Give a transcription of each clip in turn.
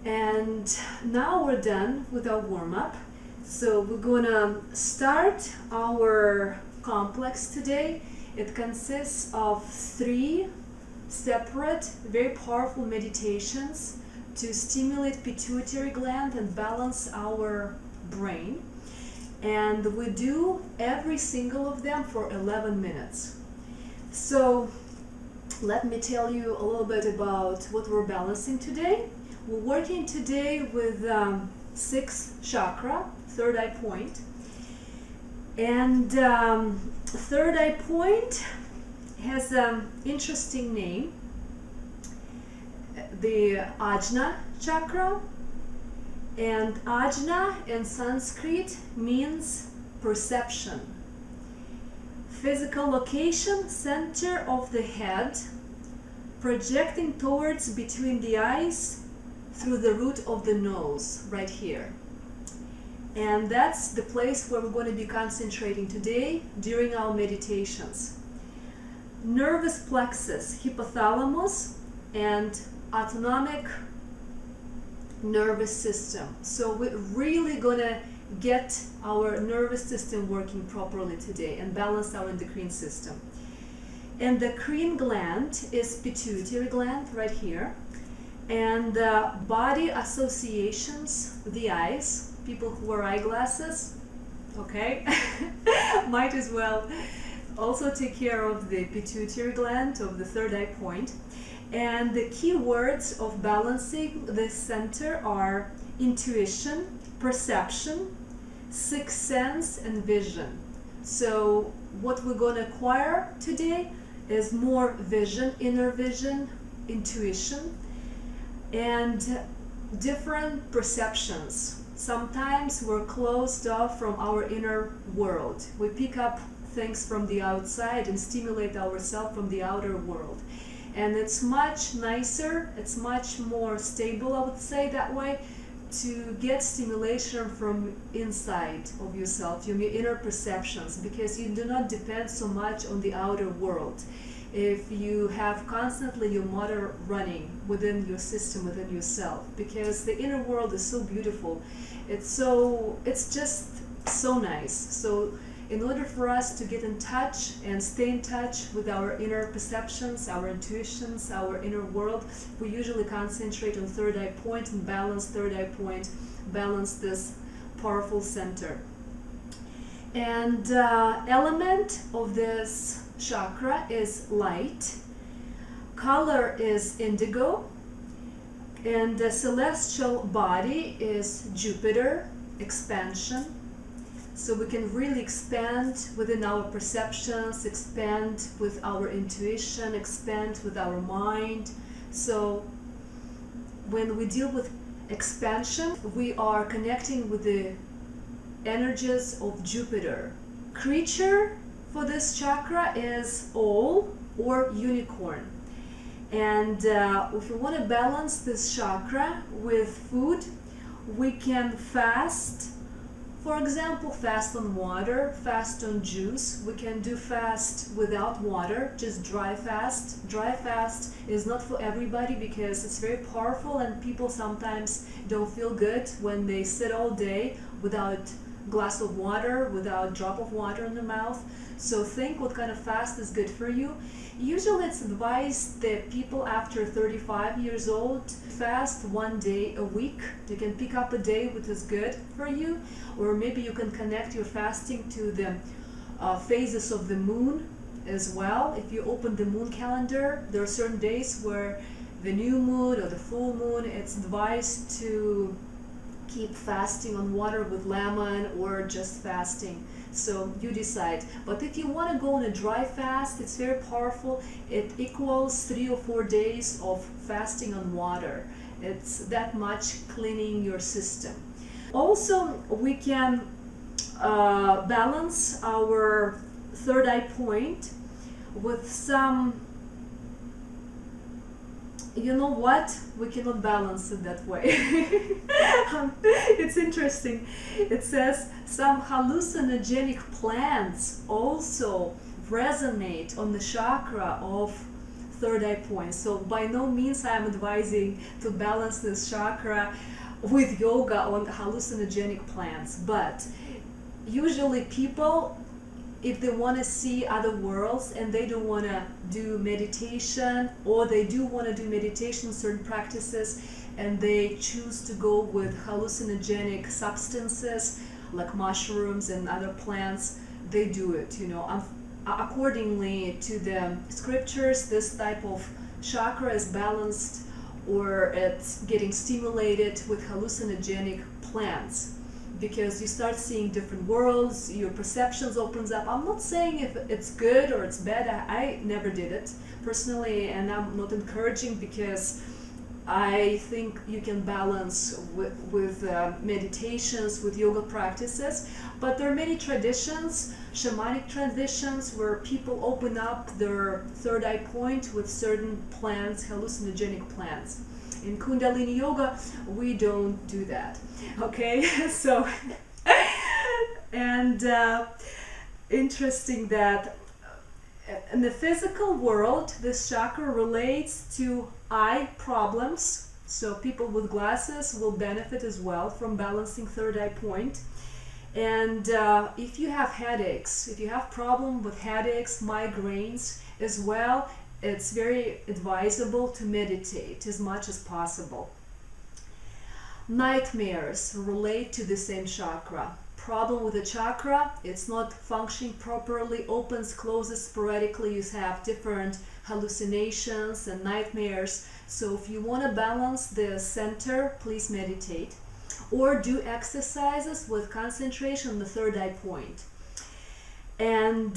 And now we're done with our warm-up. So we're gonna start our complex today. It consists of 3 separate, very powerful meditations to stimulate pituitary gland and balance our brain. And we do every single of them for 11 minutes. So let me tell you a little bit about what we're balancing today. We're working today with 6th chakra, third eye point. And third eye point has an interesting name, the Ajna Chakra. And Ajna in Sanskrit means perception. Physical location, center of the head, projecting towards between the eyes through the root of the nose, right here. And that's the place where we're going to be concentrating today during our meditations. Nervous plexus, hypothalamus, and autonomic nervous system. So we're really gonna get our nervous system working properly today and balance our endocrine system. Endocrine gland is pituitary gland right here, and body associations, the eyes. People who wear eyeglasses, okay, might as well also take care of the pituitary gland of the third eye point. And the key words of balancing this center are intuition, perception, sixth sense, and vision. So what we're going to acquire today is more vision, inner vision, intuition, and different perceptions. Sometimes we're closed off from our inner world. We pick up things from the outside and stimulate ourselves from the outer world. And it's much nicer, it's much more stable, I would say that way, to get stimulation from inside of yourself, from your inner perceptions, because you do not depend so much on the outer world. If you have constantly your motor running within your system, within yourself, because the inner world is so beautiful, it's just so nice. So in order for us to get in touch and stay in touch with our inner perceptions, our intuitions, our inner world, we usually concentrate on third eye point and balance third eye point, balance this powerful center. And element of this chakra is light. Color is indigo. And the celestial body is Jupiter, expansion. So we can really expand within our perceptions, expand with our intuition, expand with our mind. So when we deal with expansion, we are connecting with the energies of Jupiter. Creature for this chakra is owl or unicorn. And if we want to balance this chakra with food, we can fast. For example, fast on water, fast on juice. We can do fast without water, just dry fast. Dry fast is not for everybody because it's very powerful, and people sometimes don't feel good when they sit all day without a glass of water, without a drop of water in their mouth. So think what kind of fast is good for you. Usually it's advised that people after 35 years old fast 1 day a week. You can pick up a day which is good for you, or maybe you can connect your fasting to the phases of the moon as well. If you open the moon calendar, there are certain days where the new moon or the full moon, it's advised to keep fasting on water with lemon or just fasting. So you decide. But if you want to go on a dry fast, it's very powerful. It equals 3 or 4 days of fasting on water. It's that much cleaning your system. Also, we can balance our third eye point with some, you know what, we cannot balance it that way. It's interesting. It says some hallucinogenic plants also resonate on the chakra of third eye point. So by no means I am advising to balance this chakra with yoga on hallucinogenic plants, but usually people, if they want to see other worlds and they don't want to do meditation, or they do want to do meditation, certain practices, and they choose to go with hallucinogenic substances like mushrooms and other plants, they do it, you know. Accordingly to the scriptures, this type of chakra is balanced, or it's getting stimulated with hallucinogenic plants, because you start seeing different worlds, your perceptions opens up. I'm not saying if it's good or it's bad. I never did it personally, and I'm not encouraging, because I think you can balance with meditations, with yoga practices. But there are many traditions, shamanic traditions, where people open up their third eye point with certain plants, hallucinogenic plants. In Kundalini Yoga, we don't do that. Okay, so and interesting that in the physical world, this chakra relates to eye problems. So people with glasses will benefit as well from balancing third eye point. And if you have headaches, if you have problem with headaches, migraines as well, it's very advisable to meditate as much as possible. Nightmares relate to the same chakra. Problem with the chakra, it's not functioning properly, opens, closes sporadically, you have different hallucinations and nightmares. So if you want to balance the center, please meditate, or do exercises with concentration on the third eye point. And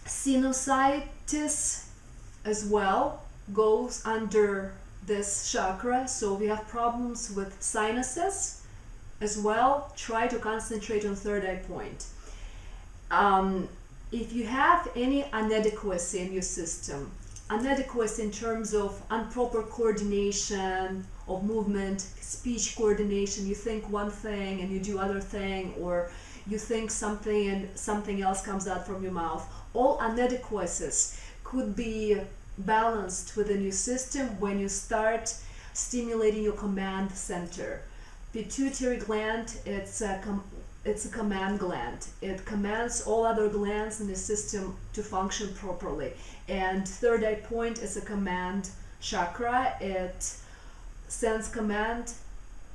sinusitis as well goes under this chakra. So we have problems with sinuses as well, try to concentrate on third eye point. If you have any inadequacy in your system, inadequacy in terms of improper coordination of movement, speech coordination, you think one thing and you do other thing, or you think something and something else comes out from your mouth, all inadequacies could be balanced within your system when you start stimulating your command center. Pituitary gland, it's a command gland. It commands all other glands in the system to function properly. And third eye point is a command chakra. It sends command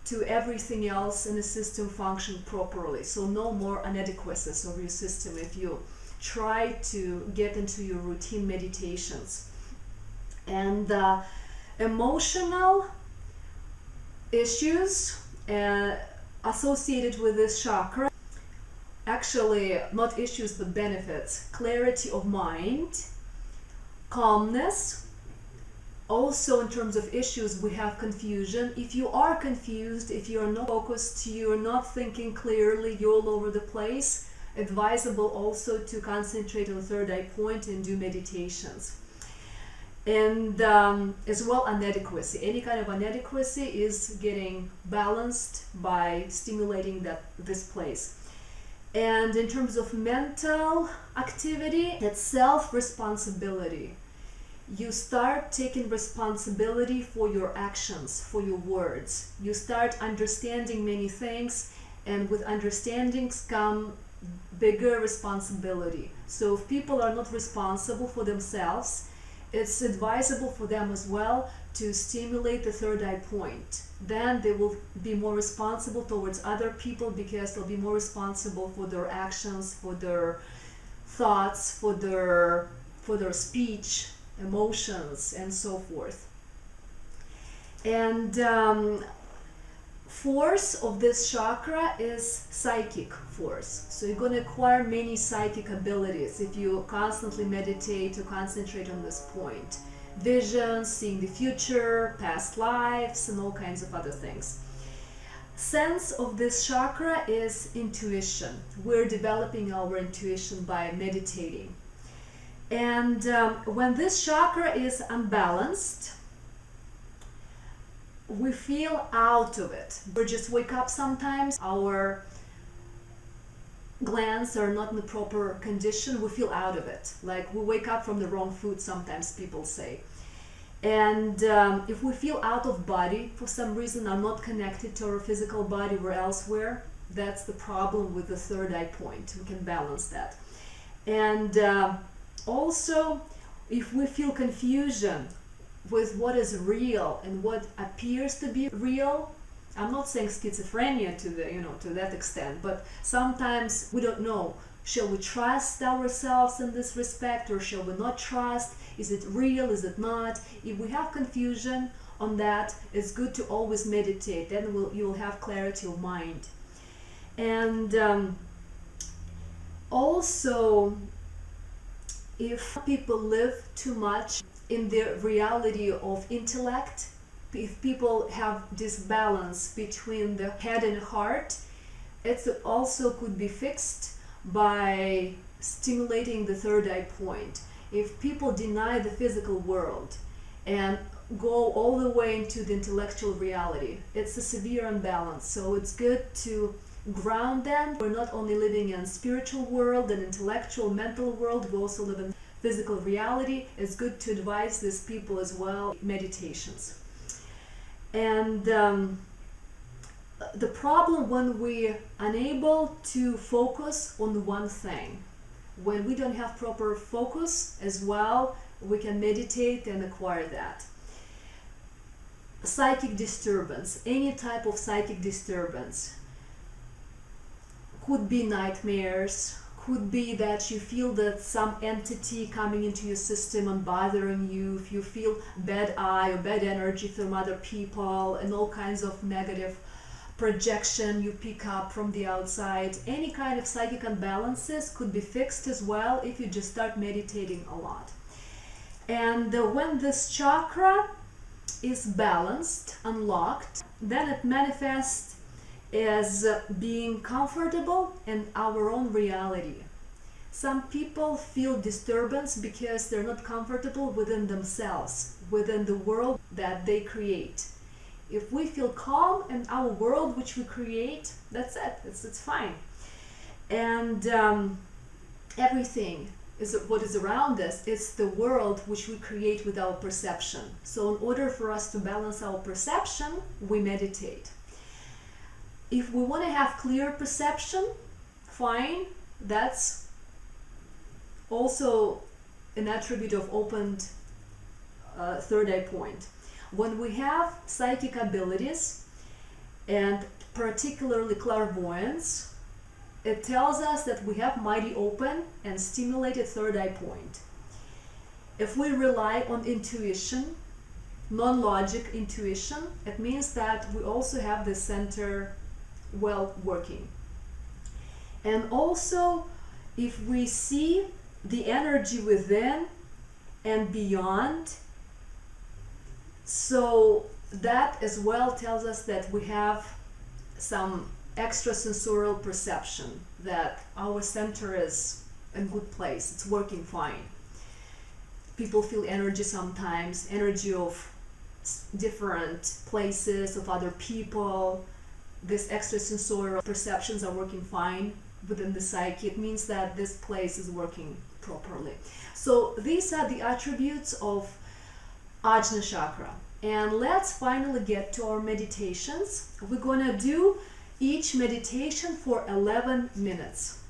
to everything else in the system function properly. So no more inadequacies of your system if you try to get into your routine meditations. And emotional issues associated with this chakra, actually not issues but benefits: clarity of mind, calmness. Also in terms of issues, we have confusion. If you are confused, if you are not focused, you are not thinking clearly, you're all over the place, advisable also to concentrate on the third eye point and do meditations. And as well, inadequacy. Any kind of inadequacy is getting balanced by stimulating this place. And in terms of mental activity, it's self-responsibility. You start taking responsibility for your actions, for your words. You start understanding many things, and with understandings come bigger responsibility. So if people are not responsible for themselves, it's advisable for them as well to stimulate the third eye point. Then they will be more responsible towards other people, because they'll be more responsible for their actions, for their thoughts, for their speech, emotions, and so forth. And force of this chakra is psychic force. So you're going to acquire many psychic abilities if you constantly meditate to concentrate on this point. Visions, seeing the future, past lives, and all kinds of other things. Sense of this chakra is intuition. We're developing our intuition by meditating. And when this chakra is unbalanced, we feel out of it. We just wake up sometimes, our glands are not in the proper condition, we feel out of it. Like we wake up from the wrong food, sometimes people say. And if we feel out of body for some reason, are not connected to our physical body, we're elsewhere, that's the problem with the third eye point. We can balance that. And also, if we feel confusion with what is real and what appears to be real, I'm not saying schizophrenia to the, to that extent, but sometimes we don't know. Shall we trust ourselves in this respect, or shall we not trust? Is it real? Is it not? If we have confusion on that, it's good to always meditate. Then you'll have clarity of mind. And also, if people live too much in the reality of intellect, if people have this balance between the head and heart, it also could be fixed by stimulating the third eye point. If people deny the physical world and go all the way into the intellectual reality, it's a severe imbalance. So it's good to ground them. We're not only living in spiritual world and intellectual, mental world, we also live in physical reality. It's good to advise these people as well, meditations. And the problem when we're unable to focus on one thing, when we don't have proper focus as well, we can meditate and acquire that. Psychic disturbance, any type of psychic disturbance, could be nightmares, could be that you feel that some entity coming into your system and bothering you, if you feel bad eye or bad energy from other people and all kinds of negative projection you pick up from the outside. Any kind of psychic imbalances could be fixed as well if you just start meditating a lot. And when this chakra is balanced, unlocked, then it manifests as being comfortable in our own reality. Some people feel disturbance because they're not comfortable within themselves, within the world that they create. If we feel calm in our world which we create, that's it, it's fine. And everything is what is around us. It's the world which we create with our perception. So in order for us to balance our perception, we meditate. If we want to have clear perception, fine, that's also an attribute of opened third eye point. When we have psychic abilities, and particularly clairvoyance, it tells us that we have mighty open and stimulated third eye point. If we rely on intuition, non-logic intuition, it means that we also have the center well working. And also, if we see the energy within and beyond, so that as well tells us that we have some extrasensorial perception, that our center is in good place, it's working fine. People feel energy sometimes, energy of different places, of other people. These extrasensorial perceptions are working fine within the psyche. It means that this place is working properly. So these are the attributes of Ajna Chakra. And let's finally get to our meditations. We're gonna do each meditation for 11 minutes.